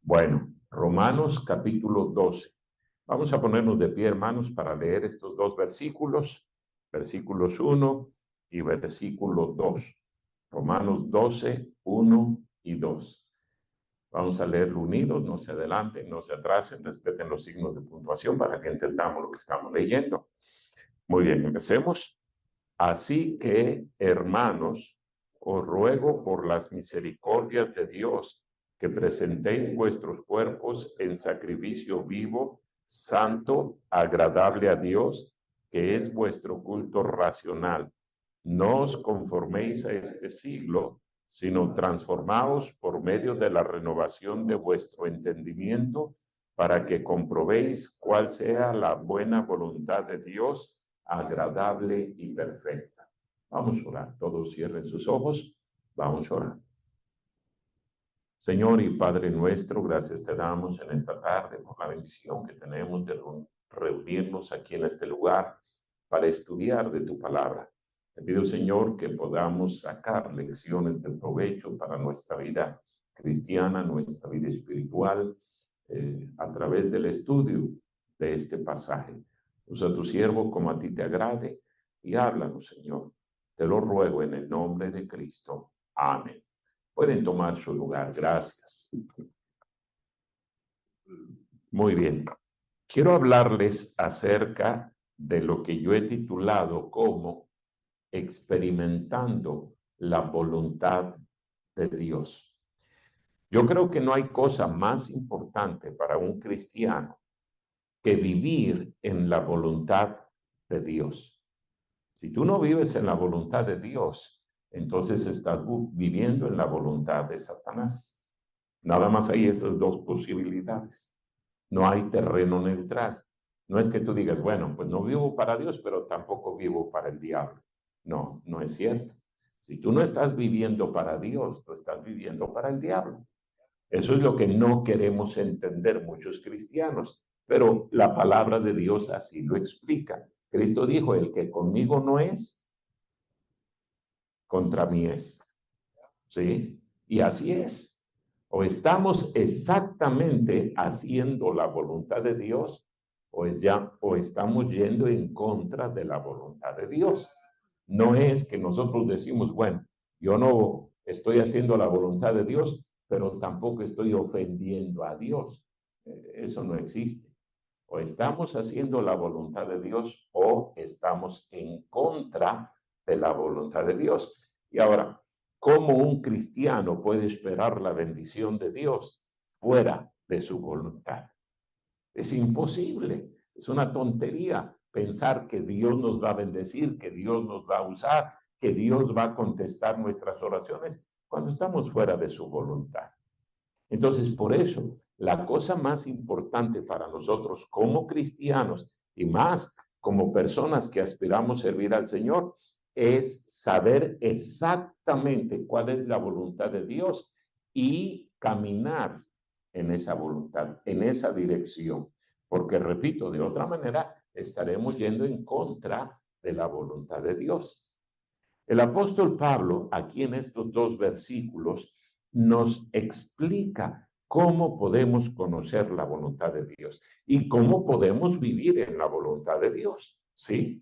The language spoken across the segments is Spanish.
Bueno, Romanos capítulo 12. Vamos a ponernos de pie, hermanos, para leer estos dos versículos, versículos 1 y versículo 2. Romanos 12, 1 y 2. Vamos a leerlo unidos, no se adelanten, no se atrasen, respeten los signos de puntuación para que entendamos lo que estamos leyendo. Muy bien, empecemos. Así que, hermanos, os ruego por las misericordias de Dios que presentéis vuestros cuerpos en sacrificio vivo, santo, agradable a Dios, que es vuestro culto racional. No os conforméis a este siglo, sino transformaos por medio de la renovación de vuestro entendimiento, para que comprobéis cuál sea la buena voluntad de Dios, agradable y perfecta. Vamos a orar. Todos cierren sus ojos. Vamos a orar. Señor y Padre nuestro, gracias te damos en esta tarde por la bendición que tenemos de reunirnos aquí en este lugar para estudiar de tu palabra. Te pido, Señor, que podamos sacar lecciones de provecho para nuestra vida cristiana, nuestra vida espiritual, a través del estudio de este pasaje. Usa tu siervo como a ti te agrade y háblanos, Señor. Te lo ruego en el nombre de Cristo. Amén. Pueden tomar su lugar. Gracias. Muy bien. Quiero hablarles acerca de lo que yo he titulado como experimentando la voluntad de Dios. Yo creo que no hay cosa más importante para un cristiano que vivir en la voluntad de Dios. Si tú no vives en la voluntad de Dios, entonces estás viviendo en la voluntad de Satanás. Nada más hay esas dos posibilidades. No hay terreno neutral. No es que tú digas, bueno, pues no vivo para Dios, pero tampoco vivo para el diablo. No, no es cierto. Si tú no estás viviendo para Dios, tú estás viviendo para el diablo. Eso es lo que no queremos entender muchos cristianos, pero la palabra de Dios así lo explica. Cristo dijo, el que conmigo no es, contra mí es. ¿Sí? Y así es. O estamos exactamente haciendo la voluntad de Dios, o estamos yendo en contra de la voluntad de Dios. No es que nosotros decimos, bueno, yo no estoy haciendo la voluntad de Dios, pero tampoco estoy ofendiendo a Dios. Eso no existe. O estamos haciendo la voluntad de Dios o estamos en contra de la voluntad de Dios. Y ahora, ¿cómo un cristiano puede esperar la bendición de Dios fuera de su voluntad? Es imposible, es una tontería pensar que Dios nos va a bendecir, que Dios nos va a usar, que Dios va a contestar nuestras oraciones cuando estamos fuera de su voluntad. Entonces, por eso, la cosa más importante para nosotros como cristianos y más como personas que aspiramos a servir al Señor es saber exactamente cuál es la voluntad de Dios y caminar en esa voluntad, en esa dirección. Porque, repito, de otra manera estaremos yendo en contra de la voluntad de Dios. El apóstol Pablo, aquí en estos dos versículos, nos explica cómo podemos conocer la voluntad de Dios y cómo podemos vivir en la voluntad de Dios. ¿Sí?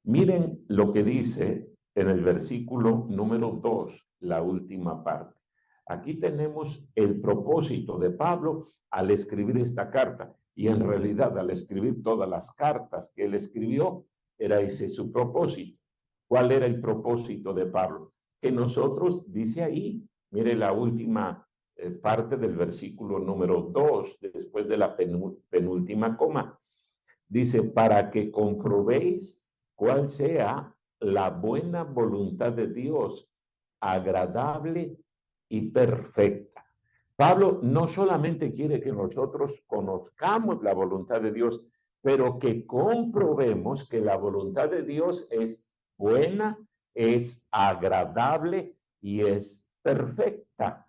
Miren lo que dice en el versículo número 2, la última parte. Aquí tenemos el propósito de Pablo al escribir esta carta. Y en realidad, al escribir todas las cartas que él escribió, era ese su propósito. ¿Cuál era el propósito de Pablo? Que nosotros, dice ahí, mire la última parte del versículo número 2, después de la penúltima coma. Dice, para que comprobéis cuál sea la buena voluntad de Dios, agradable y perfecta. Pablo no solamente quiere que nosotros conozcamos la voluntad de Dios, pero que comprobemos que la voluntad de Dios es buena, es agradable y es perfecta.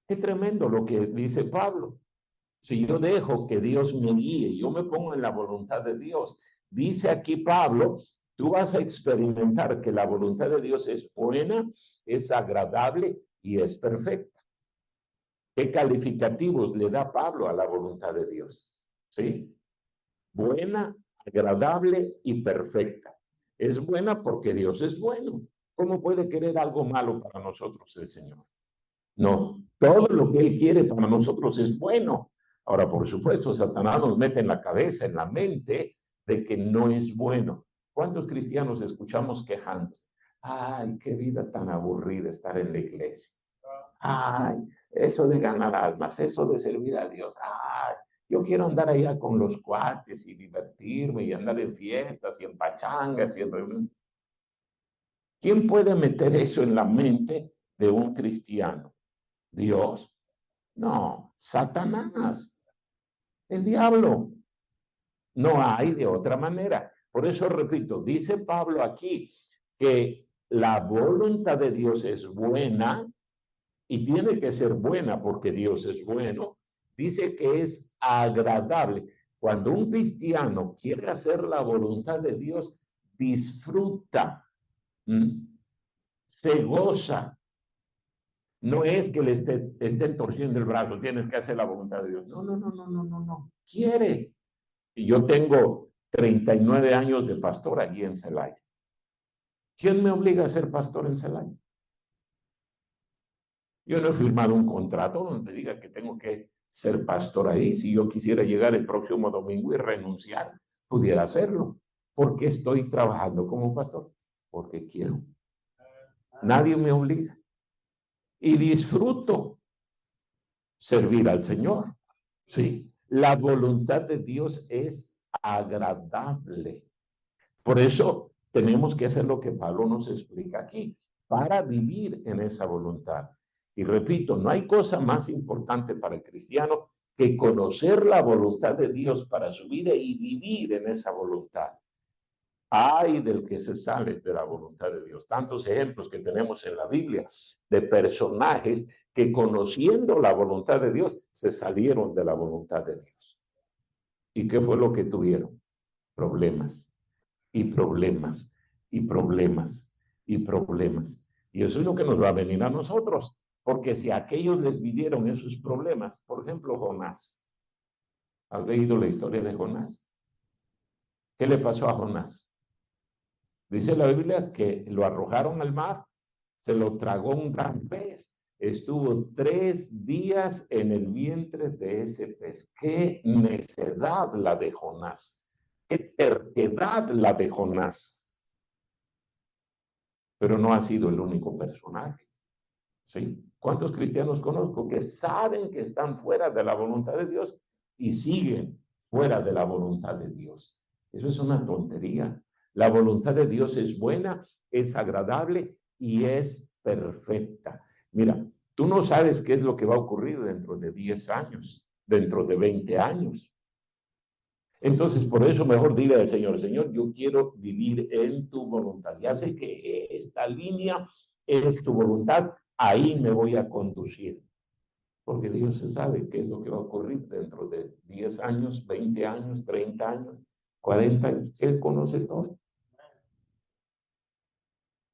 Qué tremendo lo que dice Pablo. Si yo dejo que Dios me guíe, yo me pongo en la voluntad de Dios. Dice aquí Pablo, tú vas a experimentar que la voluntad de Dios es buena, es agradable y es perfecta. ¿Qué calificativos le da Pablo a la voluntad de Dios? ¿Sí? Buena, agradable y perfecta. Es buena porque Dios es bueno. ¿Cómo puede querer algo malo para nosotros el Señor? No, todo lo que Él quiere para nosotros es bueno. Ahora, por supuesto, Satanás nos mete en la cabeza, en la mente, de que no es bueno. ¿Cuántos cristianos escuchamos quejándose? Ay, qué vida tan aburrida estar en la iglesia. Ay, eso de ganar almas, eso de servir a Dios. Ay, yo quiero andar allá con los cuates y divertirme y andar en fiestas y en pachangas y en reuniones. ¿Quién puede meter eso en la mente de un cristiano? ¿Dios? No, Satanás, el diablo. No hay de otra manera. Por eso repito, dice Pablo aquí que la voluntad de Dios es buena y tiene que ser buena porque Dios es bueno. Dice que es agradable. Cuando un cristiano quiere hacer la voluntad de Dios, disfruta, se goza. No es que le estén torciendo el brazo, tienes que hacer la voluntad de Dios. No, no, no, no, no, no, no. Quiere. Y yo tengo 39 años de pastor allí en Celaya. ¿Quién me obliga a ser pastor en Celaya? Yo no he firmado un contrato donde diga que tengo que ser pastor ahí. Si yo quisiera llegar el próximo domingo y renunciar, pudiera hacerlo. ¿Por qué estoy trabajando como pastor? Porque quiero. Nadie me obliga. Y disfruto servir al Señor. Sí, la voluntad de Dios es agradable. Por eso tenemos que hacer lo que Pablo nos explica aquí, para vivir en esa voluntad. Y repito, no hay cosa más importante para el cristiano que conocer la voluntad de Dios para su vida y vivir en esa voluntad. Ay del que se sale de la voluntad de Dios. Tantos ejemplos que tenemos en la Biblia de personajes que conociendo la voluntad de Dios se salieron de la voluntad de Dios. ¿Y qué fue lo que tuvieron? Problemas y problemas y problemas y problemas. Y eso es lo que nos va a venir a nosotros, porque si a aquellos les vinieron esos problemas, por ejemplo, Jonás. ¿Has leído la historia de Jonás? ¿Qué le pasó a Jonás? Dice la Biblia que lo arrojaron al mar, se lo tragó un gran pez, estuvo 3 días en el vientre de ese pez. Qué necedad la de Jonás, qué terquedad la de Jonás. Pero no ha sido el único personaje. ¿Sí? ¿Cuántos cristianos conozco que saben que están fuera de la voluntad de Dios y siguen fuera de la voluntad de Dios? Eso es una tontería. La voluntad de Dios es buena, es agradable y es perfecta. Mira, tú no sabes qué es lo que va a ocurrir dentro de 10 años, dentro de 20 años. Entonces, por eso mejor dile al Señor, Señor, yo quiero vivir en tu voluntad. Ya sé que esta línea es tu voluntad, ahí me voy a conducir. Porque Dios se sabe qué es lo que va a ocurrir dentro de 10 años, 20 años, 30 años, 40 años. Él conoce todo.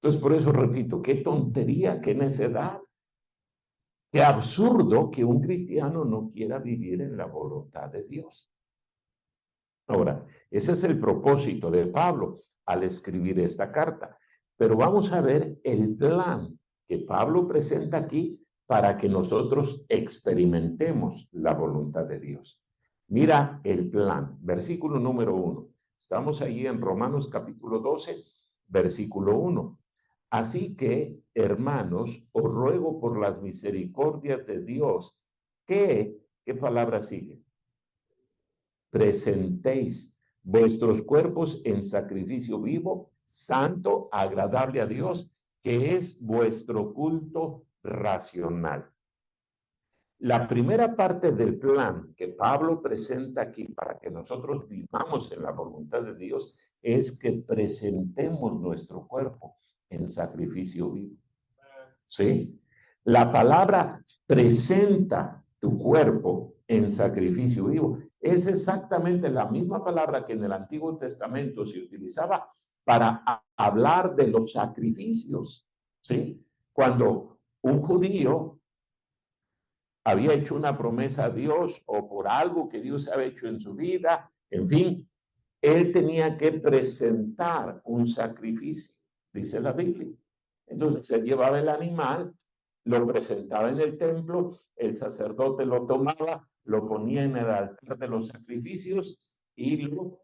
Entonces, por eso repito, qué tontería, qué necedad, qué absurdo que un cristiano no quiera vivir en la voluntad de Dios. Ahora, ese es el propósito de Pablo al escribir esta carta. Pero vamos a ver el plan que Pablo presenta aquí para que nosotros experimentemos la voluntad de Dios. Mira el plan, versículo número 1. Estamos ahí en Romanos capítulo 12, versículo 1. Así que, hermanos, os ruego por las misericordias de Dios que, ¿qué palabra sigue? Presentéis vuestros cuerpos en sacrificio vivo, santo, agradable a Dios, que es vuestro culto racional. La primera parte del plan que Pablo presenta aquí para que nosotros vivamos en la voluntad de Dios es que presentemos nuestro cuerpo en sacrificio vivo. ¿Sí? La palabra presenta tu cuerpo en sacrificio vivo es exactamente la misma palabra que en el Antiguo Testamento se utilizaba para hablar de los sacrificios. ¿Sí? Cuando un judío había hecho una promesa a Dios o por algo que Dios había hecho en su vida, en fin, él tenía que presentar un sacrificio, dice la Biblia. Entonces él llevaba el animal, lo presentaba en el templo, el sacerdote lo tomaba, lo ponía en el altar de los sacrificios y lo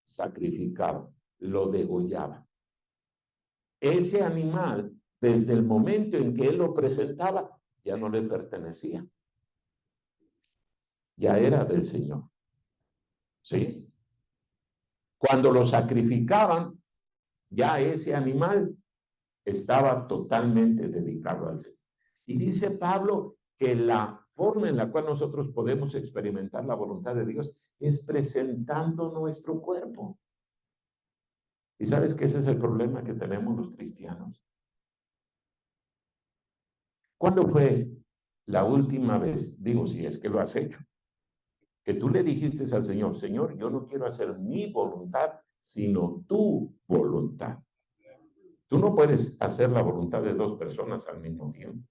sacrificaba, lo degollaba. Ese animal, desde el momento en que él lo presentaba, ya no le pertenecía. Ya era del Señor. ¿Sí? Cuando lo sacrificaban, ya ese animal estaba totalmente dedicado al Señor. Y dice Pablo que la forma en la cual nosotros podemos experimentar la voluntad de Dios es presentando nuestro cuerpo. ¿Y sabes que ese es el problema que tenemos los cristianos? ¿Cuándo fue la última vez, digo, si es que lo has hecho, que tú le dijiste al Señor, Señor, yo no quiero hacer mi voluntad, sino tu voluntad? Tú no puedes hacer la voluntad de dos personas al mismo tiempo.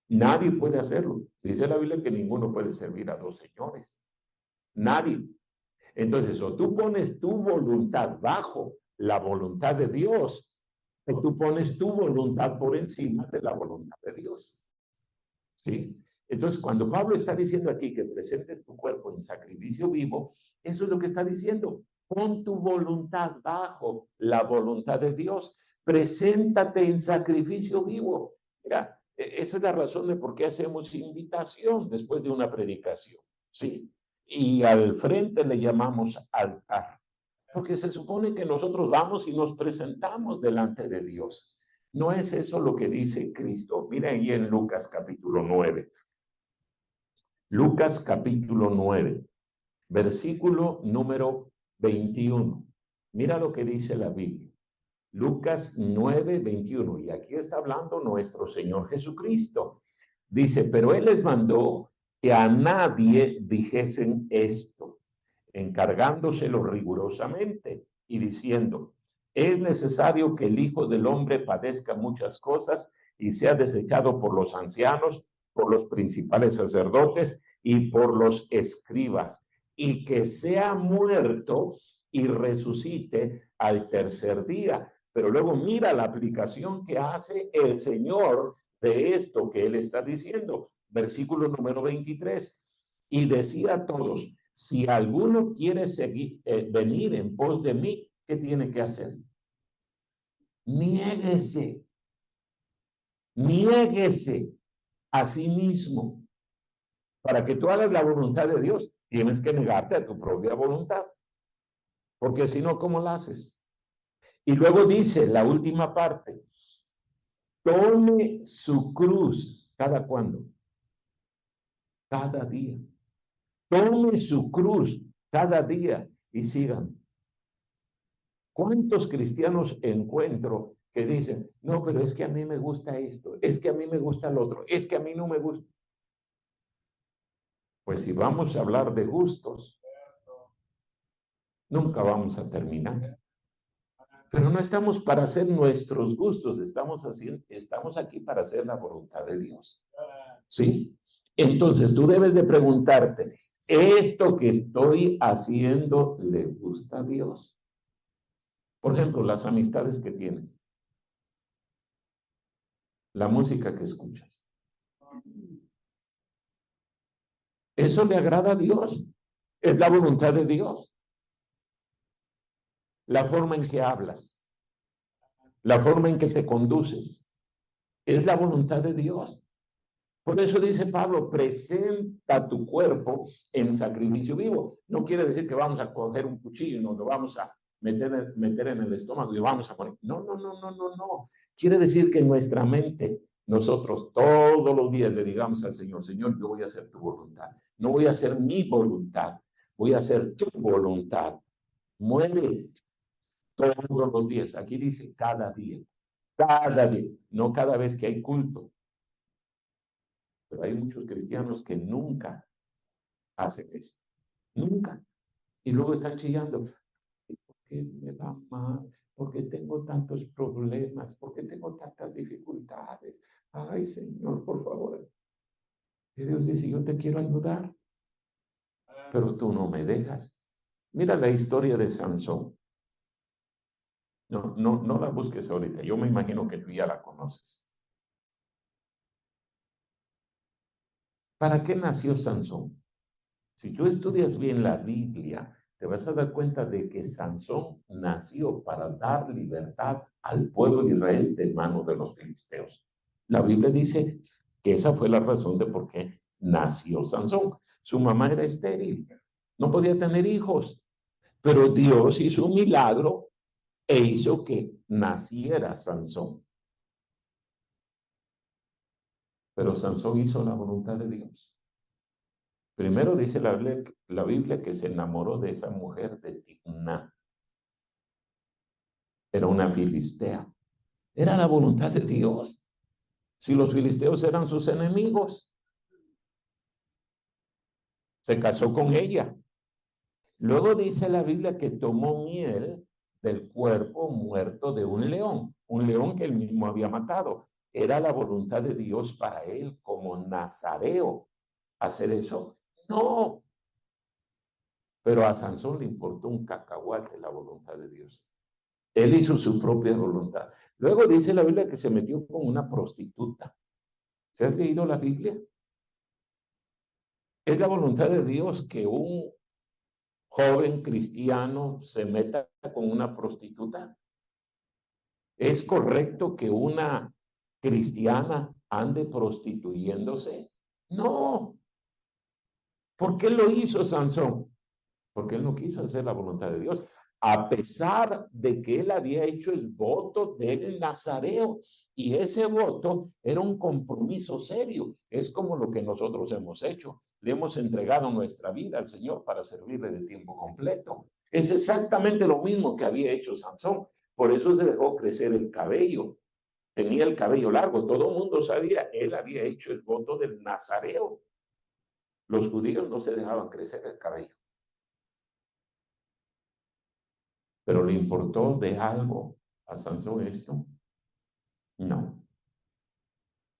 Nadie puede hacerlo. Dice la Biblia que ninguno puede servir a dos señores. Nadie. Entonces, o tú pones tu voluntad bajo la voluntad de Dios, o tú pones tu voluntad por encima de la voluntad de Dios. ¿Sí? Entonces, cuando Pablo está diciendo aquí que presentes tu cuerpo en sacrificio vivo, eso es lo que está diciendo. Pon tu voluntad bajo la voluntad de Dios. Preséntate en sacrificio vivo. Mira, esa es la razón de por qué hacemos invitación después de una predicación. ¿Sí? Y al frente le llamamos altar. Porque se supone que nosotros vamos y nos presentamos delante de Dios. No es eso lo que dice Cristo. Mira ahí en Lucas capítulo 9. Lucas capítulo 9, versículo número 21. Mira lo que dice la Biblia. Lucas 9, 21. Y aquí está hablando nuestro Señor Jesucristo. Dice, pero Él les mandó que a nadie dijesen esto, encargándoselo rigurosamente y diciendo, es necesario que el Hijo del Hombre padezca muchas cosas y sea desechado por los ancianos, por los principales sacerdotes y por los escribas, y que sea muerto y resucite al tercer día. Pero luego mira la aplicación que hace el Señor de esto que él está diciendo. Versículo número 23. Y decía a todos, si alguno quiere seguir, venir en pos de mí, ¿qué tiene que hacer? Niéguese, niéguese a sí mismo. Para que tú hagas la voluntad de Dios, tienes que negarte a tu propia voluntad. Porque si no, ¿cómo la haces? Y luego dice la última parte, tome su cruz. ¿Cada cuándo? Cada día. Tome su cruz cada día y sigan. ¿Cuántos cristianos encuentro que dicen, no, pero es que a mí me gusta esto, es que a mí me gusta lo otro, es que a mí no me gusta? Pues si vamos a hablar de gustos, nunca vamos a terminar. Pero no estamos para hacer nuestros gustos, estamos aquí para hacer la voluntad de Dios. ¿Sí? Entonces tú debes de preguntarte, ¿esto que estoy haciendo le gusta a Dios? Por ejemplo, las amistades que tienes, la música que escuchas. ¿Eso le agrada a Dios? Es la voluntad de Dios. La forma en que hablas, la forma en que te conduces, es la voluntad de Dios. Por eso dice Pablo, presenta tu cuerpo en sacrificio vivo. No quiere decir que vamos a coger un cuchillo y nos lo vamos a meter en el estómago y vamos a poner. No, no, no, no, no, no. Quiere decir que en nuestra mente, nosotros todos los días le digamos al Señor, Señor, yo voy a hacer tu voluntad. No voy a hacer mi voluntad, voy a hacer tu voluntad. Muere todos los días. Aquí dice cada día, no cada vez que hay culto. Pero hay muchos cristianos que nunca hacen eso. Nunca. Y luego están chillando. ¿Por qué me va mal? ¿Por qué tengo tantos problemas? ¿Por qué tengo tantas dificultades? Ay, Señor, por favor. Y Dios dice, yo te quiero ayudar, pero tú no me dejas. Mira la historia de Sansón. No la busques ahorita. Yo me imagino que tú ya la conoces. ¿Para qué nació Sansón? Si tú estudias bien la Biblia, te vas a dar cuenta de que Sansón nació para dar libertad al pueblo de Israel de manos de los filisteos. La Biblia dice que esa fue la razón de por qué nació Sansón. Su mamá era estéril, no podía tener hijos, pero Dios hizo un milagro e hizo que naciera Sansón. Pero Sansón hizo la voluntad de Dios. Primero dice la Biblia que se enamoró de esa mujer de Timná. Era una filistea. Era la voluntad de Dios. Si los filisteos eran sus enemigos, se casó con ella. Luego dice la Biblia que tomó miel del cuerpo muerto de un león que él mismo había matado. ¿Era la voluntad de Dios para él como nazareo hacer eso? No. Pero a Sansón le importó un cacahuate la voluntad de Dios. Él hizo su propia voluntad. Luego dice la Biblia que se metió con una prostituta. ¿Se has leído la Biblia? Es la voluntad de Dios que un joven cristiano se meta con una prostituta. ¿Es correcto que una cristiana ande prostituyéndose? No. ¿Por qué lo hizo Sansón? Porque él no quiso hacer la voluntad de Dios, a pesar de que él había hecho el voto del nazareo, y ese voto era un compromiso serio. Es como lo que nosotros hemos hecho. Le hemos entregado nuestra vida al Señor para servirle de tiempo completo. Es exactamente lo mismo que había hecho Sansón. Por eso se dejó crecer el cabello. Tenía el cabello largo. Todo el mundo sabía, él había hecho el voto del nazareo. Los judíos no se dejaban crecer el cabello. ¿Pero le importó de algo a Sansón esto? No.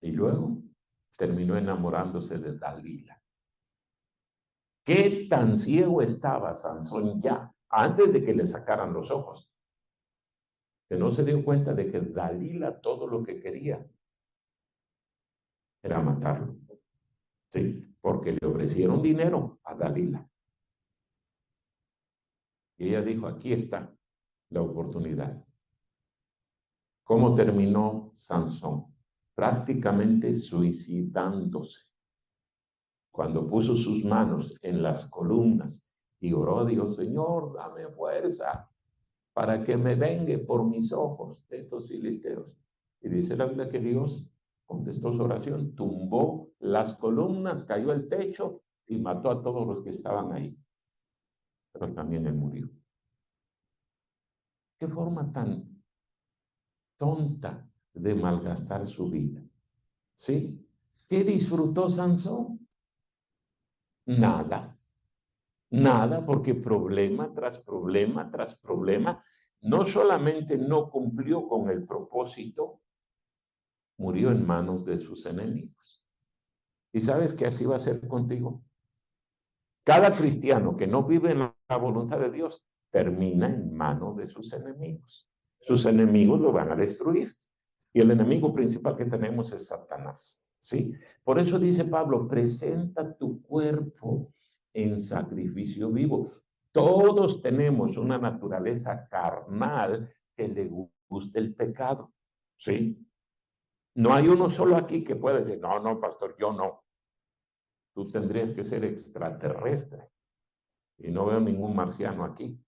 Y luego terminó enamorándose de Dalila. ¿Qué tan ciego estaba Sansón ya antes de que le sacaran los ojos? Que no se dio cuenta de que Dalila todo lo que quería era matarlo. Sí, porque le ofrecieron dinero a Dalila. Y ella dijo, aquí está la oportunidad. ¿Cómo terminó Sansón? Prácticamente suicidándose. Cuando puso sus manos en las columnas y oró a Dios, Señor, dame fuerza para que me vengue por mis ojos de estos filisteos. Y dice la Biblia que Dios contestó su oración, tumbó las columnas, cayó el techo y mató a todos los que estaban ahí. Pero también él murió. ¿Qué forma tan tonta de malgastar su vida? ¿Sí? ¿Qué disfrutó Sansón? Nada. Nada, porque problema tras problema tras problema, no solamente no cumplió con el propósito, murió en manos de sus enemigos. ¿Y sabes que así va a ser contigo? Cada cristiano que no vive en la voluntad de Dios termina en manos de sus enemigos. Sus enemigos lo van a destruir. Y el enemigo principal que tenemos es Satanás. ¿Sí? Por eso dice Pablo, presenta tu cuerpo en sacrificio vivo. Todos tenemos una naturaleza carnal que le gusta el pecado. ¿Sí? No hay uno solo aquí que pueda decir, no, pastor, yo no. Tú tendrías que ser extraterrestre. Y no veo ningún marciano aquí.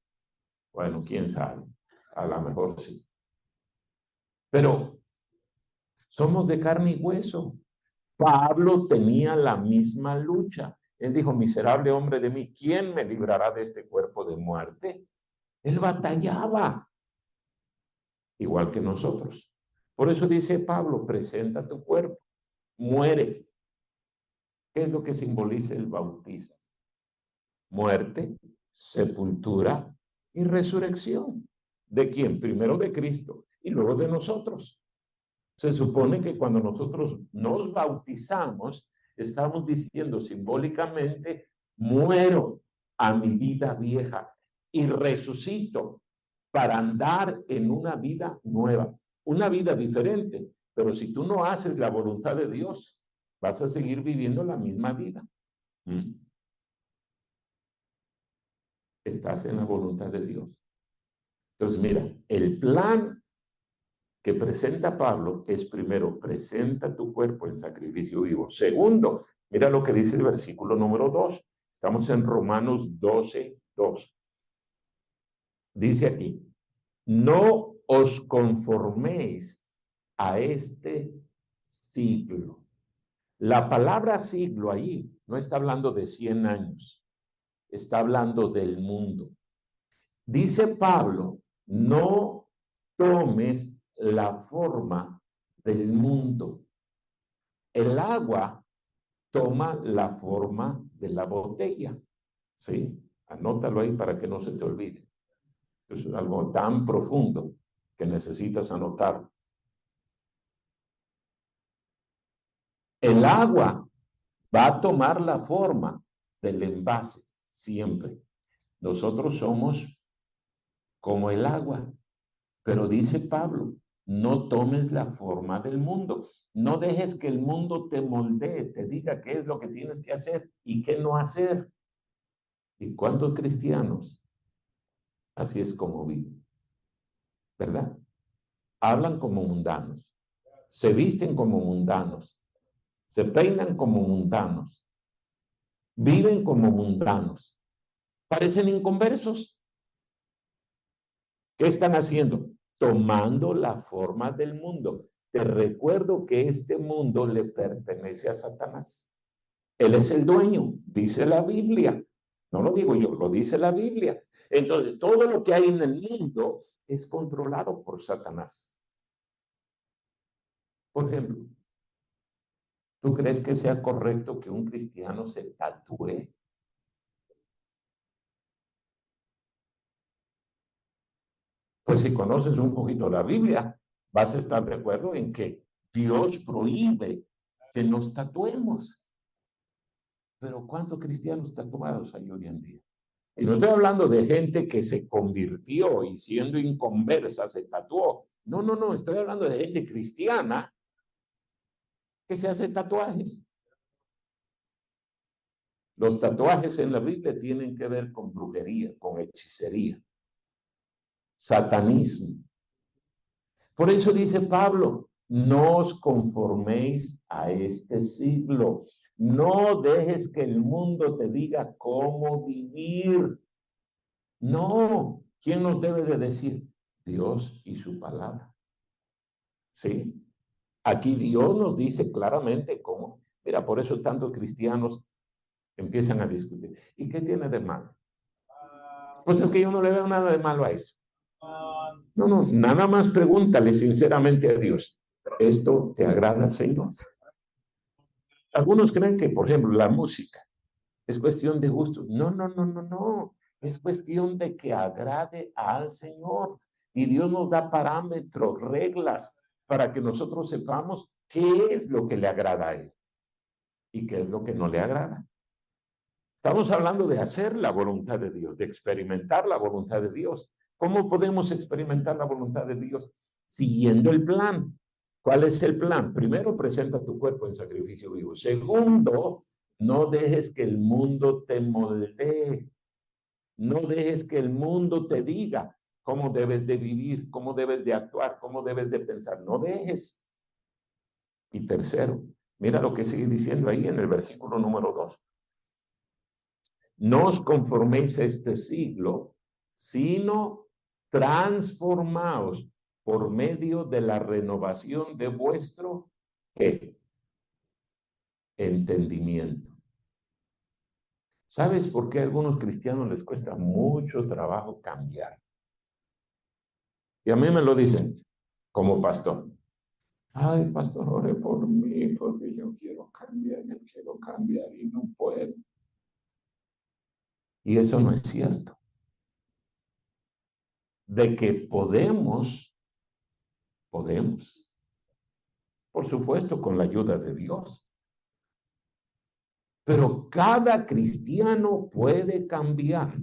Bueno, quién sabe. A lo mejor sí. Pero somos de carne y hueso. Pablo tenía la misma lucha. Él dijo, miserable hombre de mí, ¿quién me librará de este cuerpo de muerte? Él batallaba, igual que nosotros. Por eso dice Pablo, presenta tu cuerpo, muere. ¿Qué es lo que simboliza el bautismo? Muerte, sepultura y resurrección. ¿De quién? Primero de Cristo y luego de nosotros. Se supone que cuando nosotros nos bautizamos, estamos diciendo simbólicamente, muero a mi vida vieja y resucito para andar en una vida nueva, una vida diferente. Pero si tú no haces la voluntad de Dios, vas a seguir viviendo la misma vida. Estás en la voluntad de Dios. Entonces, mira, el plan que presenta Pablo es primero, presenta tu cuerpo en sacrificio vivo. Segundo, mira lo que dice el versículo número 2. Estamos en Romanos 12:2. Dice aquí, no os conforméis a este siglo. La palabra siglo allí no está hablando de 100 años, está hablando del mundo. Dice Pablo, no tomes la forma del mundo. El agua toma la forma de la botella. ¿Sí? Anótalo ahí para que no se te olvide. Es algo tan profundo que necesitas anotar. El agua va a tomar la forma del envase siempre. Nosotros somos como el agua. Pero dice Pablo, no tomes la forma del mundo. No dejes que el mundo te moldee, te diga qué es lo que tienes que hacer y qué no hacer. ¿Y cuántos cristianos así es como viven? ¿Verdad? Hablan como mundanos, se visten como mundanos, se peinan como mundanos, viven como mundanos, parecen inconversos. ¿Qué están haciendo? Tomando la forma del mundo. Te recuerdo que este mundo le pertenece a Satanás. Él es el dueño, dice la Biblia. No lo digo yo, lo dice la Biblia. Entonces, todo lo que hay en el mundo es controlado por Satanás. Por ejemplo, ¿tú crees que sea correcto que un cristiano se tatúe? Pues si conoces un poquito la Biblia, vas a estar de acuerdo en que Dios prohíbe que nos tatuemos. Pero ¿cuántos cristianos tatuados hay hoy en día? Y no estoy hablando de gente que se convirtió y siendo inconversa se tatuó. No, no, no, estoy hablando de gente cristiana que se hace tatuajes. Los tatuajes en la Biblia tienen que ver con brujería, con hechicería, satanismo. Por eso dice Pablo, no os conforméis a este siglo. No dejes que el mundo te diga cómo vivir. No. ¿Quién nos debe de decir? Dios y su palabra. ¿Sí? Aquí Dios nos dice claramente cómo. Mira, por eso tantos cristianos empiezan a discutir. ¿Y qué tiene de malo? Pues es que yo no le veo nada de malo a eso. No, no, nada más pregúntale sinceramente a Dios. ¿Esto te agrada, Señor? Algunos creen que, por ejemplo, la música es cuestión de gusto. No, no, no, no, no. Es cuestión de que agrade al Señor. Y Dios nos da parámetros, reglas, para que nosotros sepamos qué es lo que le agrada a Él y qué es lo que no le agrada. Estamos hablando de hacer la voluntad de Dios, de experimentar la voluntad de Dios. ¿Cómo podemos experimentar la voluntad de Dios? Siguiendo el plan. ¿Cuál es el plan? Primero, presenta tu cuerpo en sacrificio vivo. Segundo, no dejes que el mundo te moldee. No dejes que el mundo te diga cómo debes de vivir, cómo debes de actuar, cómo debes de pensar. No dejes. Y tercero, mira lo que sigue diciendo ahí en el versículo número 2. No os conforméis a este siglo, sino transformaos por medio de la renovación de vuestro ¿qué? Entendimiento. ¿Sabes por qué a algunos cristianos les cuesta mucho trabajo cambiar? Y a mí me lo dicen como pastor. Ay, pastor, ore por mí porque yo quiero cambiar y no puedo. Y eso no es cierto. De que podemos. Por supuesto, con la ayuda de Dios. Pero cada cristiano puede cambiar.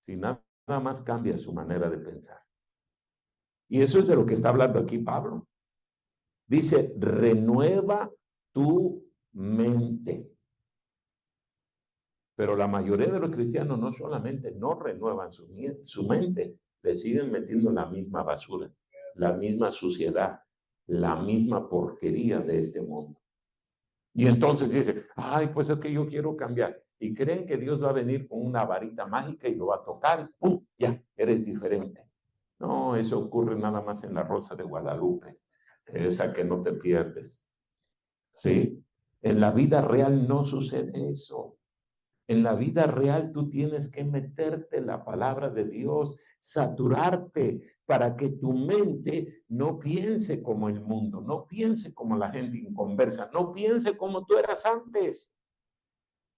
Si nada más cambia su manera de pensar. Y eso es de lo que está hablando aquí Pablo. Dice, renueva tu mente. Pero la mayoría de los cristianos no solamente no renuevan su mente, le siguen metiendo la misma basura, la misma suciedad, la misma porquería de este mundo. Y entonces dice, ay, pues es que yo quiero cambiar. Y creen que Dios va a venir con una varita mágica y lo va a tocar, ¡pum! Ya, eres diferente. No, eso ocurre nada más en la Rosa de Guadalupe, esa que no te pierdes. ¿Sí? En la vida real no sucede eso. En la vida real tú tienes que meterte la palabra de Dios, saturarte para que tu mente no piense como el mundo, no piense como la gente inconversa, no piense como tú eras antes,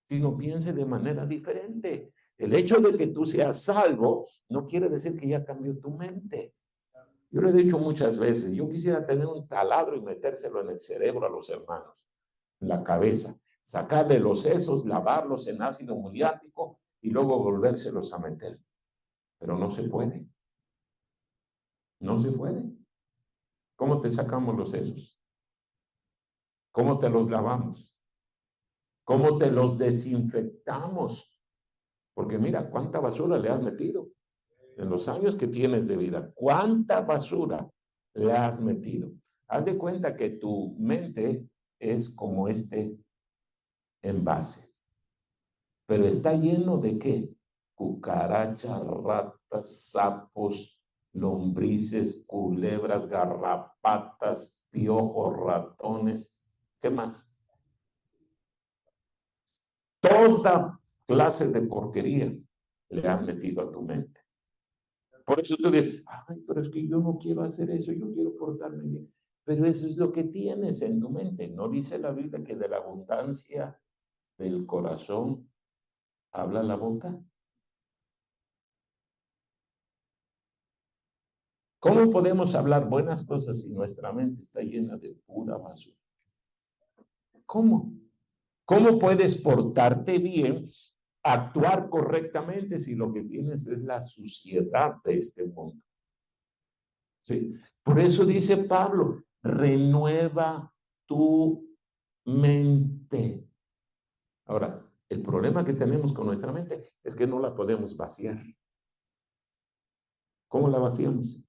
sino piense de manera diferente. El hecho de que tú seas salvo no quiere decir que ya cambió tu mente. Yo lo he dicho muchas veces, yo quisiera tener un taladro y metérselo en el cerebro a los hermanos, en la cabeza, sacarle los sesos, lavarlos en ácido muriático y luego volvérselos a meter. Pero no se puede. No se puede. ¿Cómo te sacamos los sesos? ¿Cómo te los lavamos? ¿Cómo te los desinfectamos? Porque mira, cuánta basura le has metido en los años que tienes de vida. ¿Cuánta basura le has metido? Haz de cuenta que tu mente es como este envase. Pero está lleno de ¿qué? Cucarachas, ratas, sapos, lombrices, culebras, garrapatas, piojos, ratones. ¿Qué más? Toda clase de porquería le has metido a tu mente. Por eso tú dices, ay, pero es que yo no quiero hacer eso, yo quiero portarme bien. Pero eso es lo que tienes en tu mente. ¿No dice la Biblia que de la abundancia del corazón habla la boca? ¿Cómo podemos hablar buenas cosas si nuestra mente está llena de pura basura? ¿Cómo? ¿Cómo puedes portarte bien, actuar correctamente si lo que tienes es la suciedad de este mundo? ¿Sí? Por eso dice Pablo, renueva tu mente. Ahora, el problema que tenemos con nuestra mente es que no la podemos vaciar. ¿Cómo la vaciamos?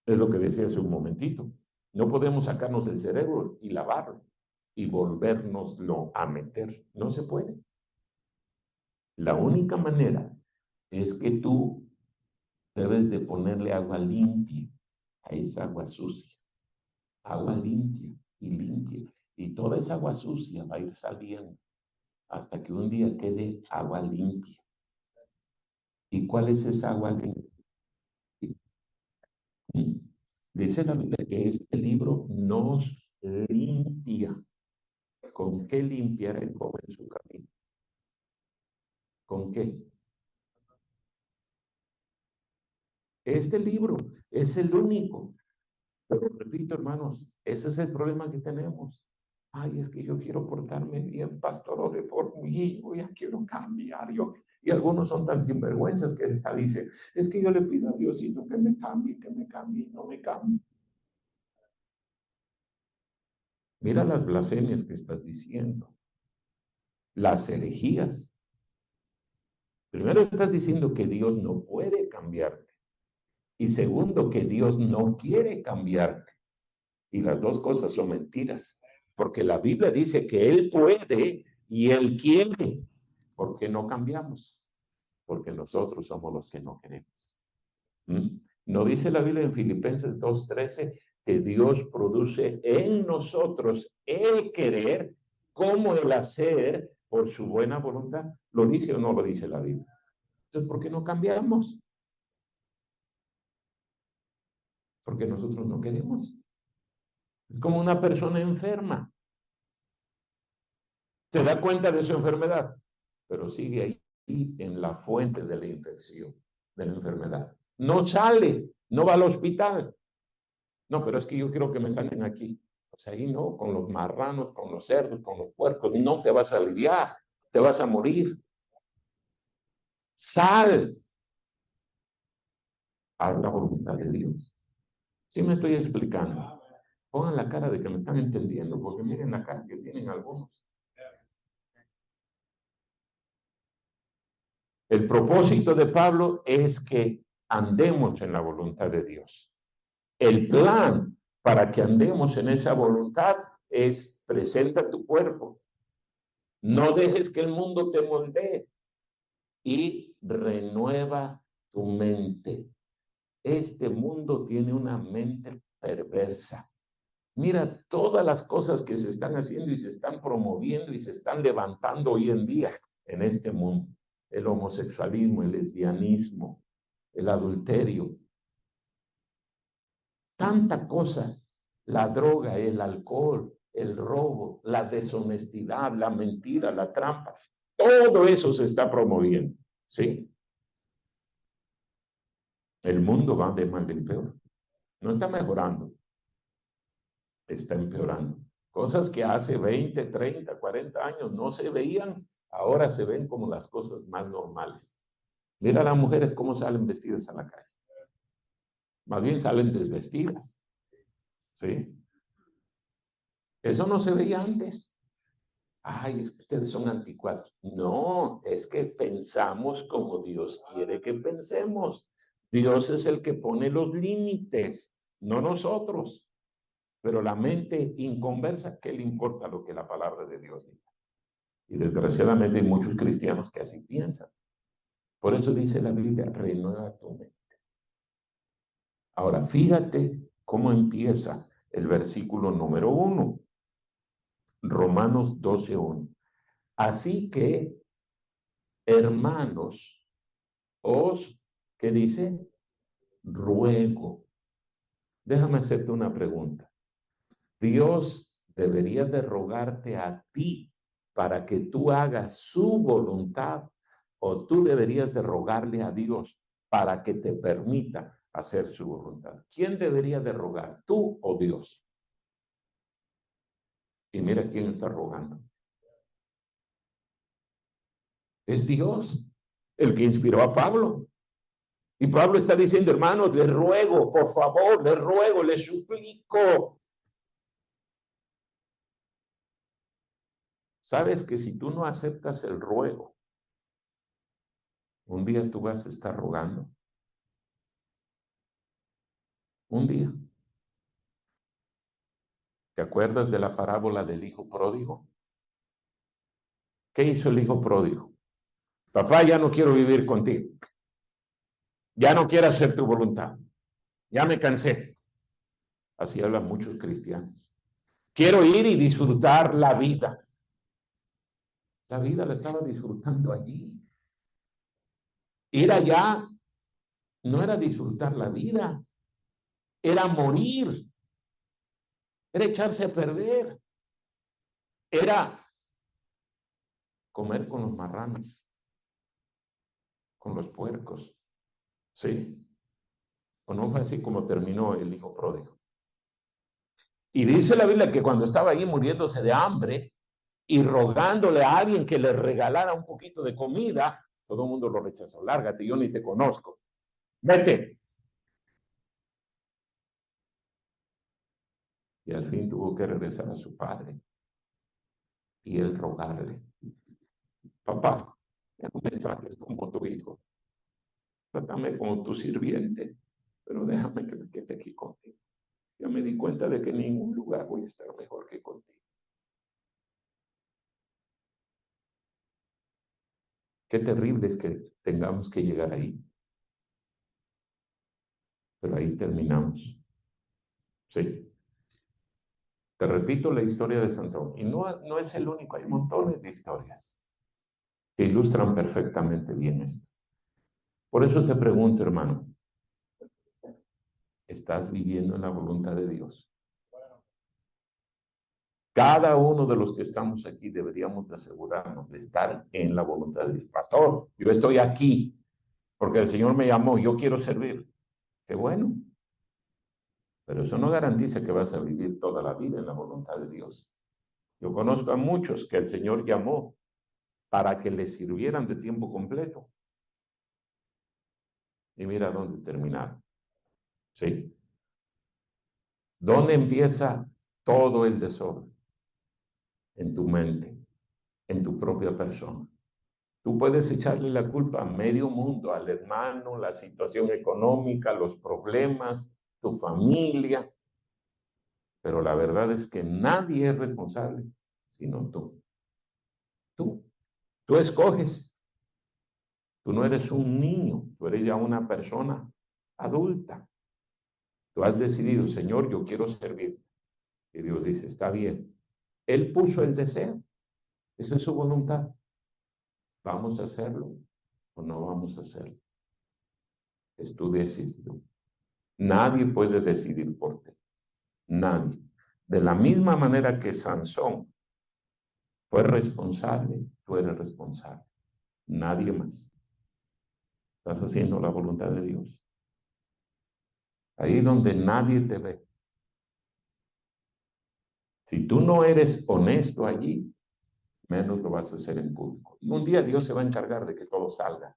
Es lo que decía hace un momentito. No podemos sacarnos el cerebro y lavarlo y volvernoslo a meter. No se puede. La única manera es que tú debes de ponerle agua limpia a esa agua sucia. Agua limpia y limpia. Y toda esa agua sucia va a ir saliendo hasta que un día quede agua limpia. ¿Y cuál es esa agua limpia? Dice la Biblia que este libro nos limpia. ¿Con qué limpiará el joven su camino? ¿Con qué? Este libro es el único. Pero repito, hermanos, ese es el problema que tenemos. Ay, es que yo quiero portarme bien, pastor, ore por mí, yo ya quiero cambiar. Y algunos son tan sinvergüenzas que hasta dicen, es que yo le pido a Diosito que me cambie, no me cambie. Mira las blasfemias que estás diciendo, las herejías. Primero estás diciendo que Dios no puede cambiarte. Y segundo, que Dios no quiere cambiarte. Y las dos cosas son mentiras. Porque la Biblia dice que Él puede y Él quiere. ¿Por qué no cambiamos? Porque nosotros somos los que no queremos. ¿No dice la Biblia en Filipenses 2:13 que Dios produce en nosotros el querer como el hacer por su buena voluntad? ¿Lo dice o no lo dice la Biblia? Entonces, ¿por qué no cambiamos? Porque nosotros no queremos. Es como una persona enferma. Se da cuenta de su enfermedad, pero sigue ahí en la fuente de la infección, de la enfermedad. No sale, no va al hospital. No, pero es que yo quiero que me sanen aquí. Pues ahí no, con los marranos, con los cerdos, con los puercos, no te vas a aliviar, te vas a morir. Sal a la voluntad de Dios. ¿Sí me estoy explicando? Pongan la cara de que me están entendiendo, porque miren la cara que tienen algunos. El propósito de Pablo es que andemos en la voluntad de Dios. El plan para que andemos en esa voluntad es: presenta tu cuerpo. No dejes que el mundo te moldee y renueva tu mente. Este mundo tiene una mente perversa. Mira todas las cosas que se están haciendo y se están promoviendo y se están levantando hoy en día en este mundo. El homosexualismo, el lesbianismo, el adulterio. Tanta cosa. La droga, el alcohol, el robo, la deshonestidad, la mentira, la trampa. Todo eso se está promoviendo. ¿Sí? El mundo va de mal en peor. No está mejorando. Está empeorando. Cosas que hace 20, 30, 40 años no se veían, ahora se ven como las cosas más normales. Mira a las mujeres cómo salen vestidas a la calle. Más bien salen desvestidas. ¿Sí? Eso no se veía antes. Ay, es que ustedes son anticuados. No, es que pensamos como Dios quiere que pensemos. Dios es el que pone los límites, no nosotros. Pero la mente inconversa, ¿qué le importa lo que la palabra de Dios dice? Y desgraciadamente hay muchos cristianos que así piensan. Por eso dice la Biblia: renueva tu mente. Ahora, fíjate cómo empieza el versículo número 1. Romanos 12:1. Así que, hermanos, ¿qué dice? Ruego. Déjame hacerte una pregunta. Dios debería de rogarte a ti para que tú hagas su voluntad, o tú deberías de rogarle a Dios para que te permita hacer su voluntad. ¿Quién debería de rogar, tú o Dios? Y mira quién está rogando. Es Dios, el que inspiró a Pablo. Y Pablo está diciendo: hermanos, les ruego, por favor, les ruego, les suplico. Sabes que si tú no aceptas el ruego, un día tú vas a estar rogando. Un día. ¿Te acuerdas de la parábola del hijo pródigo? ¿Qué hizo el hijo pródigo? Papá, ya no quiero vivir contigo. Ya no quiero hacer tu voluntad. Ya me cansé. Así hablan muchos cristianos. Quiero ir y disfrutar la vida. La vida la estaba disfrutando allí. Ir allá no era disfrutar la vida, era morir, era echarse a perder, era comer con los marranos, con los puercos. ¿Sí? ¿O no fue así como terminó el hijo pródigo? Y dice la Biblia que cuando estaba ahí muriéndose de hambre y rogándole a alguien que le regalara un poquito de comida, todo el mundo lo rechazó. Lárgate, yo ni te conozco. Vete. Y al fin tuvo que regresar a su padre y él rogarle: papá, ya no me trates como tu hijo, trátame como tu sirviente, pero déjame que me quede aquí contigo. Ya me di cuenta de que en ningún lugar voy a estar mejor que contigo. Qué terrible es que tengamos que llegar ahí. Pero ahí terminamos. Sí. Te repito la historia de Sansón. Y no es el único, hay montones de historias que ilustran perfectamente bien esto. Por eso te pregunto, hermano, ¿estás viviendo en la voluntad de Dios? Cada uno de los que estamos aquí deberíamos de asegurarnos de estar en la voluntad de Dios. Pastor, yo estoy aquí porque el Señor me llamó, yo quiero servir. Qué bueno. Pero eso no garantiza que vas a vivir toda la vida en la voluntad de Dios. Yo conozco a muchos que el Señor llamó para que le sirvieran de tiempo completo. Y mira dónde terminaron. ¿Sí? ¿Dónde empieza todo el desorden? En tu mente, en tu propia persona. Tú puedes echarle la culpa a medio mundo, al hermano, la situación económica, los problemas, tu familia, pero la verdad es que nadie es responsable, sino tú. Tú escoges. Tú no eres un niño, tú eres ya una persona adulta. Tú has decidido, Señor, yo quiero servir. Y Dios dice, está bien. Él puso el deseo. Esa es su voluntad. ¿Vamos a hacerlo o no vamos a hacerlo? Es tu decisión. Nadie puede decidir por ti. Nadie. De la misma manera que Sansón fue responsable, tú eres responsable. Nadie más. Estás haciendo la voluntad de Dios. Ahí donde nadie te ve. Si tú no eres honesto allí, menos lo vas a hacer en público. Y un día Dios se va a encargar de que todo salga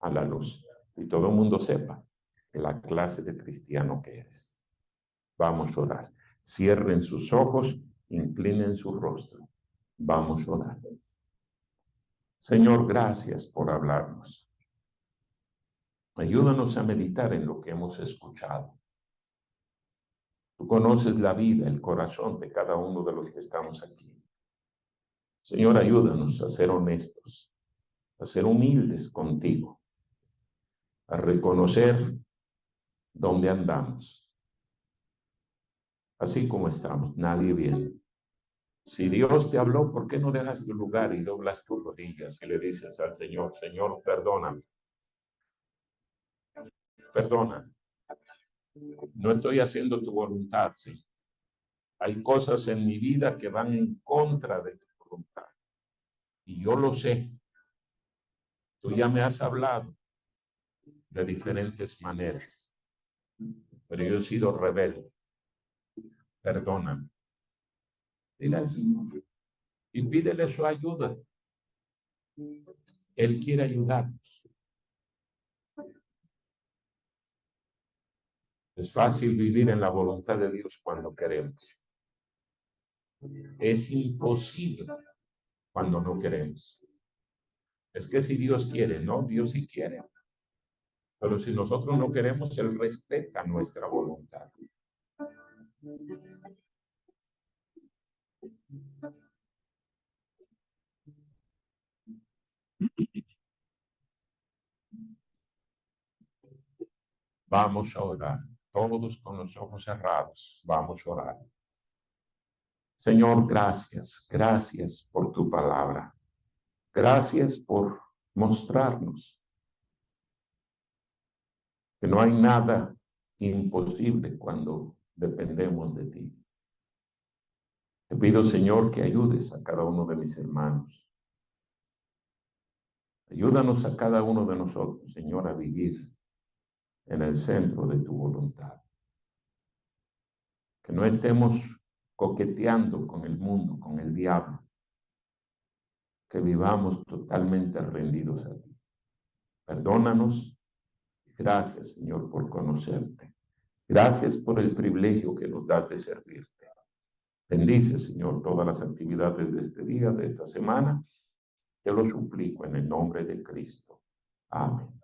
a la luz y todo el mundo sepa la clase de cristiano que eres. Vamos a orar. Cierren sus ojos, inclinen su rostro. Vamos a orar. Señor, gracias por hablarnos. Ayúdanos a meditar en lo que hemos escuchado. Tú conoces la vida, el corazón de cada uno de los que estamos aquí. Señor, ayúdanos a ser honestos, a ser humildes contigo, a reconocer dónde andamos, así como estamos, nadie viene. Si Dios te habló, ¿por qué no dejas tu lugar y doblas tus rodillas y le dices al Señor, Señor, perdóname, perdona, no estoy haciendo tu voluntad, sí. Hay cosas en mi vida que van en contra de tu voluntad y yo lo sé. Tú ya me has hablado de diferentes maneras, pero yo he sido rebelde. Perdóname. Dile al Señor y pídele su ayuda. Él quiere ayudarnos. Es fácil vivir en la voluntad de Dios cuando queremos. Es imposible cuando no queremos. Es que si Dios quiere, no, Dios sí quiere. Pero si nosotros no queremos, Él respeta nuestra voluntad. Vamos a orar, todos con los ojos cerrados. Vamos a orar. Señor, gracias, gracias por tu palabra. Gracias por mostrarnos que no hay nada imposible cuando dependemos de ti. Te pido, Señor, que ayudes a cada uno de mis hermanos. Ayúdanos a cada uno de nosotros, Señor, a vivir en el centro de tu voluntad. Que no estemos coqueteando con el mundo, con el diablo. Que vivamos totalmente rendidos a ti. Perdónanos. Gracias, Señor, por conocerte. Gracias por el privilegio que nos das de servirte. Bendice, Señor, todas las actividades de este día, de esta semana. Te lo suplico en el nombre de Cristo. Amén.